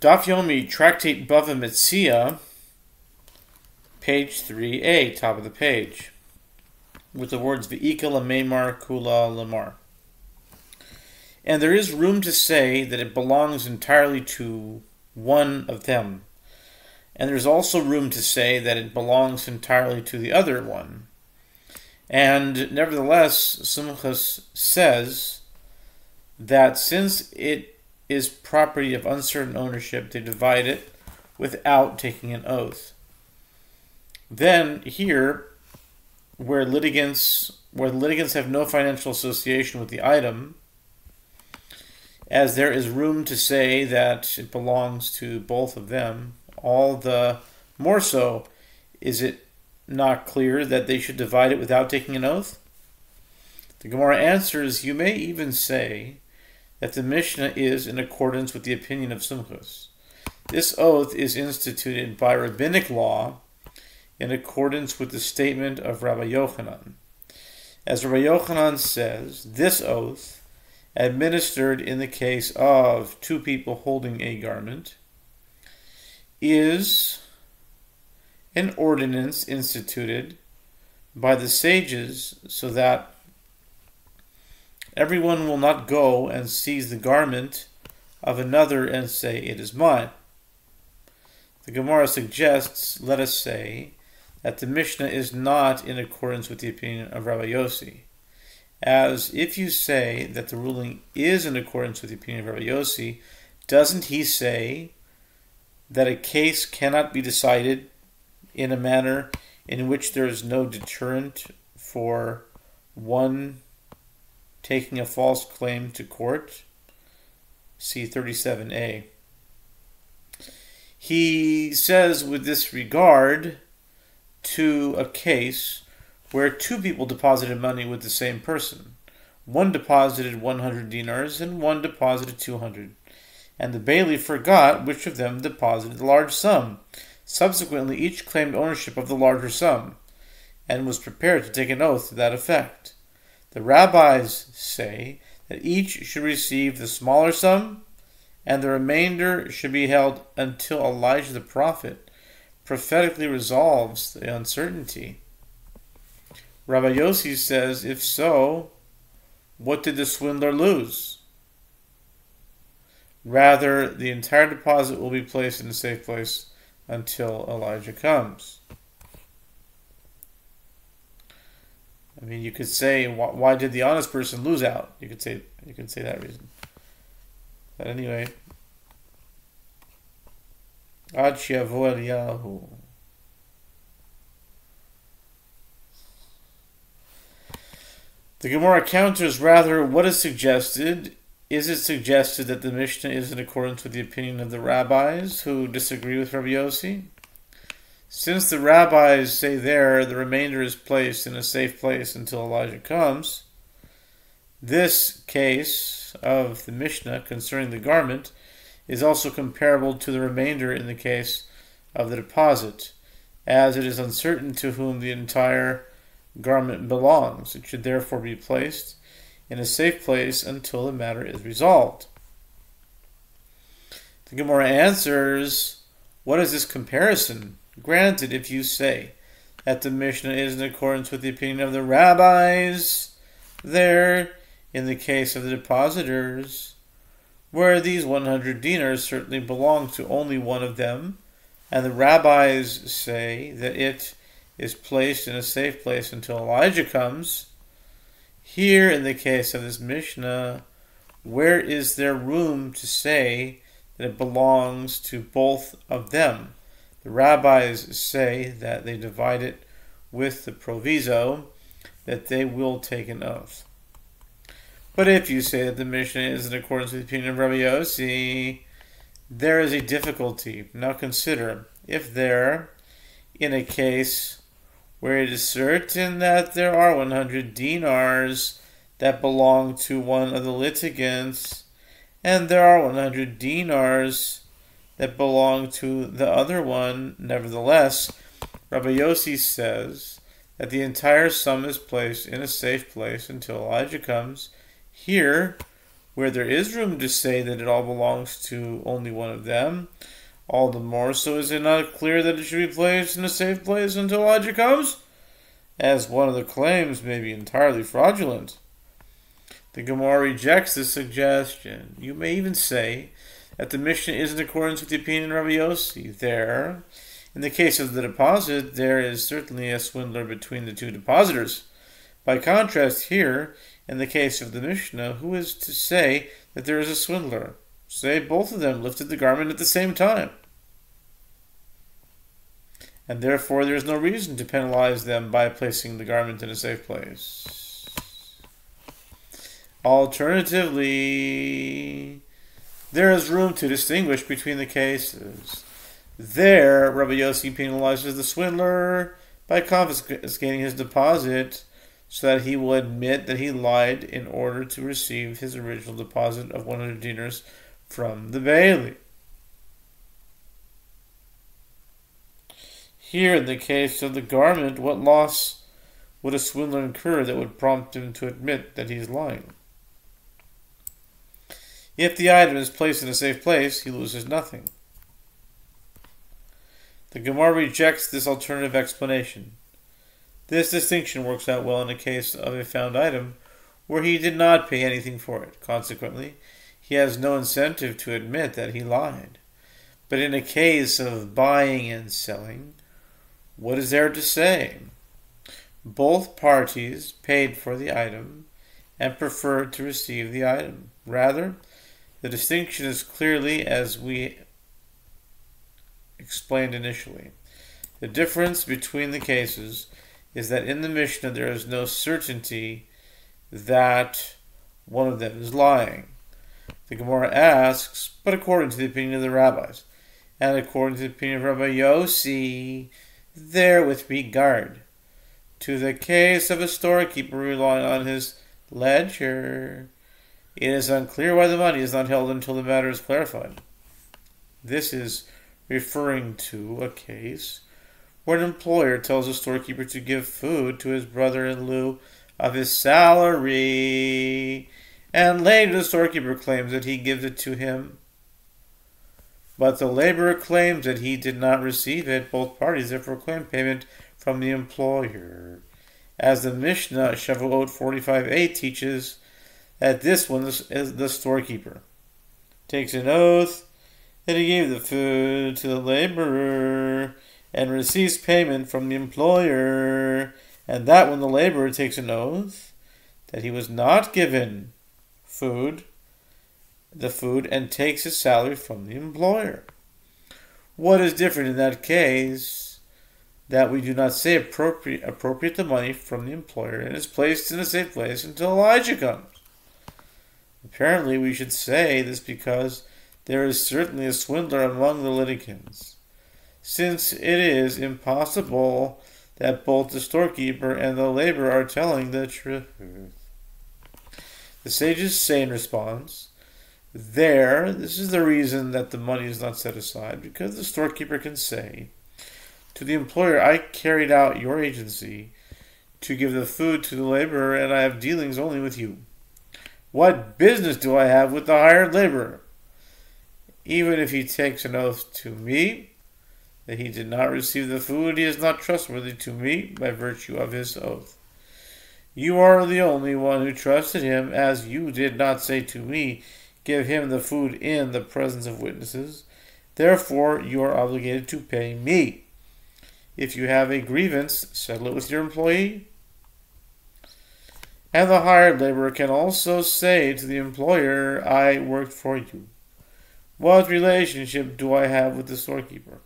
Daf Yomi, Tractate Bava Metzia, page 3a, top of the page, with the words V'ika Lamemar Kula Lamar. And there is room to say that it belongs entirely to one of them. And there's also room to say that it belongs entirely to the other one. And nevertheless, Sumchus says that since it is property of uncertain ownership, they divide it without taking an oath. Then here, where litigants have no financial association with the item, as there is room to say that it belongs to both of them, all the more so is it not clear that they should divide it without taking an oath? The Gemara answers, you may even say that the Mishnah is in accordance with the opinion of Sumchus. This oath is instituted by rabbinic law in accordance with the statement of Rabbi Yochanan. As Rabbi Yochanan says, this oath, administered in the case of two people holding a garment, is an ordinance instituted by the sages so that everyone will not go and seize the garment of another and say, it is mine. The Gemara suggests, let us say, that the Mishnah is not in accordance with the opinion of Rabbi Yossi. As if you say that the ruling is in accordance with the opinion of Rabbi Yossi, doesn't he say that a case cannot be decided in a manner in which there is no deterrent for one taking a false claim to court? See 37a. He says with this regard to a case where two people deposited money with the same person. One deposited 100 dinars and one deposited 200. And the bailiff forgot which of them deposited the large sum. Subsequently, each claimed ownership of the larger sum and was prepared to take an oath to that effect. The rabbis say that each should receive the smaller sum and the remainder should be held until Elijah the prophet prophetically resolves the uncertainty. Rabbi Yossi says, if so, what did the swindler lose? Rather, the entire deposit will be placed in a safe place until Elijah comes. I mean, you could say, why did the honest person lose out? You could say that reason. But anyway, Ad She'yavo Eliyahu. The Gemara counters, rather, what is suggested? Is it suggested that the Mishnah is in accordance with the opinion of the rabbis who disagree with Rabbi Yossi? Since the rabbis say there the remainder is placed in a safe place until Elijah comes, this case of the Mishnah concerning the garment is also comparable to the remainder in the case of the deposit, as it is uncertain to whom the entire garment belongs. It should therefore be placed in a safe place until the matter is resolved. The Gemara answers, what is this comparison? Granted, if you say that the Mishnah is in accordance with the opinion of the rabbis, there, in the case of the depositors, where these 100 dinars certainly belong to only one of them, and the rabbis say that it is placed in a safe place until Elijah comes, here in the case of this Mishnah, where is there room to say that it belongs to both of them? The rabbis say that they divide it with the proviso that they will take an oath. But if you say that the Mishnah is in accordance with the opinion of Rabbi Yossi, there is a difficulty. Now consider, if there, in a case where it is certain that there are 100 dinars that belong to one of the litigants, and there are 100 dinars that belong to the other one, nevertheless, Rabbi Yossi says that the entire sum is placed in a safe place until Elijah comes. Here, Where there is room to say that it all belongs to only one of them, all the more so is it not clear that it should be placed in a safe place until Elijah comes, as one of the claims may be entirely fraudulent. The Gemara rejects this suggestion. You may even say that the Mishnah is in accordance with the opinion of Rabbi Yossi. There, in the case of the deposit, there is certainly a swindler between the two depositors. By contrast, here, in the case of the Mishnah, who is to say that there is a swindler? Say both of them lifted the garment at the same time. And therefore there is no reason to penalize them by placing the garment in a safe place. Alternatively, there is room to distinguish between the cases. There, Rabbi Yossi penalizes the swindler by confiscating his deposit so that he will admit that he lied in order to receive his original deposit of 100 dinars from the Bailey. Here, in the case of the garment, what loss would a swindler incur that would prompt him to admit that he is lying? If the item is placed in a safe place, he loses nothing. The Gemara rejects this alternative explanation. This distinction works out well in the case of a found item where he did not pay anything for it. Consequently, he has no incentive to admit that he lied. But in a case of buying and selling, what is there to say? Both parties paid for the item and preferred to receive the item. Rather, the distinction is clearly as we explained initially. The difference between the cases is that in the Mishnah there is no certainty that one of them is lying. The Gemara asks, but according to the opinion of the rabbis, and according to the opinion of Rabbi Yossi, there with regard to the case of a storekeeper relying on his ledger, it is unclear why the money is not held until the matter is clarified. This is referring to a case where an employer tells a storekeeper to give food to his brother in lieu of his salary, and later the storekeeper claims that he gives it to him, but the laborer claims that he did not receive it. Both parties therefore claim payment from the employer. As the Mishnah, Shavuot 45a, teaches that this one is the storekeeper takes an oath that he gave the food to the laborer and receives payment from the employer, and that when the laborer takes an oath that he was not given the food and takes his salary from the employer. What is different in that case? That we do not say appropriate the money from the employer and is placed in a safe place until Elijah comes. Apparently we should say this because there is certainly a swindler among the litigants, since it is impossible that both the storekeeper and the laborer are telling the truth. The sages say in response, this is the reason that the money is not set aside, because the storekeeper can say to the employer, I carried out your agency to give the food to the laborer, and I have dealings only with you. What business do I have with the hired laborer? Even if he takes an oath to me that he did not receive the food, he is not trustworthy to me by virtue of his oath. You are the only one who trusted him, as you did not say to me, give him the food in the presence of witnesses. Therefore, you are obligated to pay me. If you have a grievance, settle it with your employee. And the hired laborer can also say to the employer, I worked for you. What relationship do I have with the storekeeper?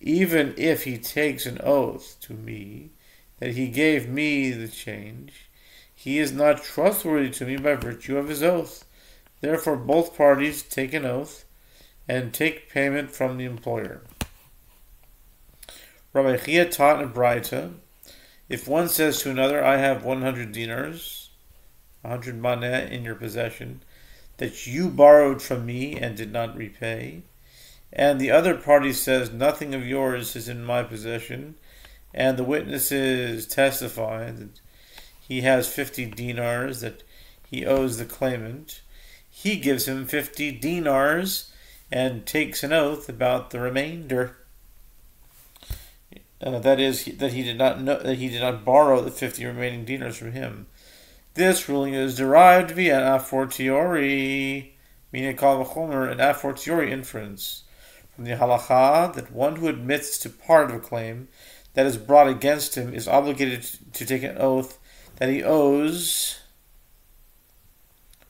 Even if he takes an oath to me that he gave me the change, he is not trustworthy to me by virtue of his oath. Therefore, both parties take an oath and take payment from the employer. Rabbi Chia taught in Braita, if one says to another, I have 100 dinars, 100 maneh in your possession, that you borrowed from me and did not repay, and the other party says, nothing of yours is in my possession, and the witnesses testify that he has 50 dinars that he owes the claimant, he gives him 50 dinars and takes an oath about the remainder. That is, that he did not borrow the 50 remaining dinars from him. This ruling is derived via a fortiori, meaning kal v'chomer, an a fortiori inference from the halacha that one who admits to part of a claim that is brought against him is obligated to take an oath that he owes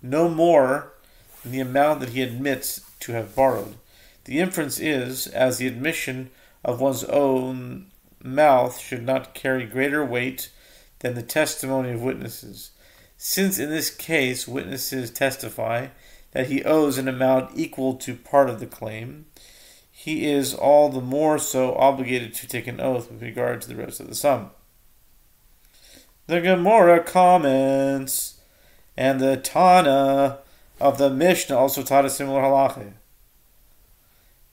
no more than the amount that he admits to have borrowed. The inference is, as the admission of one's own mouth should not carry greater weight than the testimony of witnesses. Since in this case witnesses testify that he owes an amount equal to part of the claim, he is all the more so obligated to take an oath with regard to the rest of the sum. The Gemara comments, and the Tana of the Mishnah also taught a similar halacha.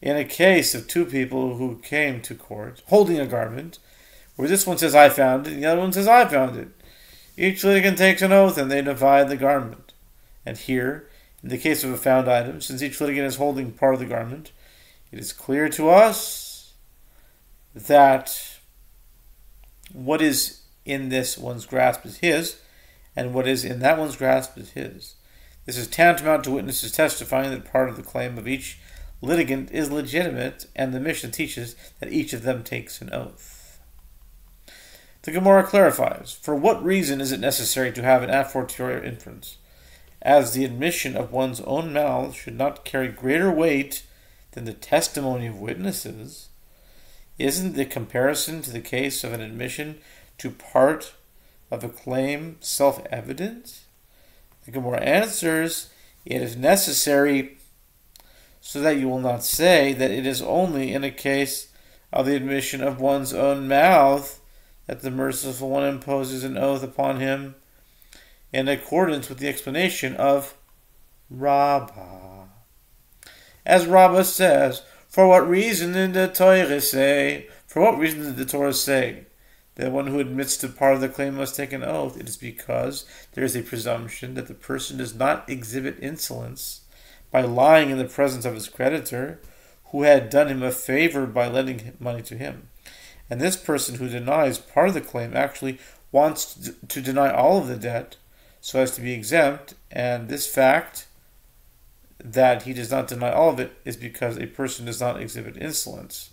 In a case of two people who came to court holding a garment, where this one says I found it and the other one says I found it, each litigant takes an oath and they divide the garment. And here, in the case of a found item, since each litigant is holding part of the garment, it is clear to us that what is in this one's grasp is his, and what is in that one's grasp is his. This is tantamount to witnesses testifying that part of the claim of each litigant is legitimate, and the Mishnah teaches that each of them takes an oath. The Gemara clarifies, for what reason is it necessary to have an a fortiori inference, as the admission of one's own mouth should not carry greater weight than the testimony of witnesses? Isn't the comparison to the case of an admission to part of a claim self-evident? The Gemara answers, it is necessary so that you will not say that it is only in a case of the admission of one's own mouth that the merciful one imposes an oath upon him in accordance with the explanation of Rabbah. As Rabbah says, for what reason did the Torah say that one who admits to part of the claim must take an oath? It is because there is a presumption that the person does not exhibit insolence by lying in the presence of his creditor, who had done him a favor by lending money to him. And this person who denies part of the claim actually wants to deny all of the debt so as to be exempt, and this fact that he does not deny all of it is because a person does not exhibit insolence.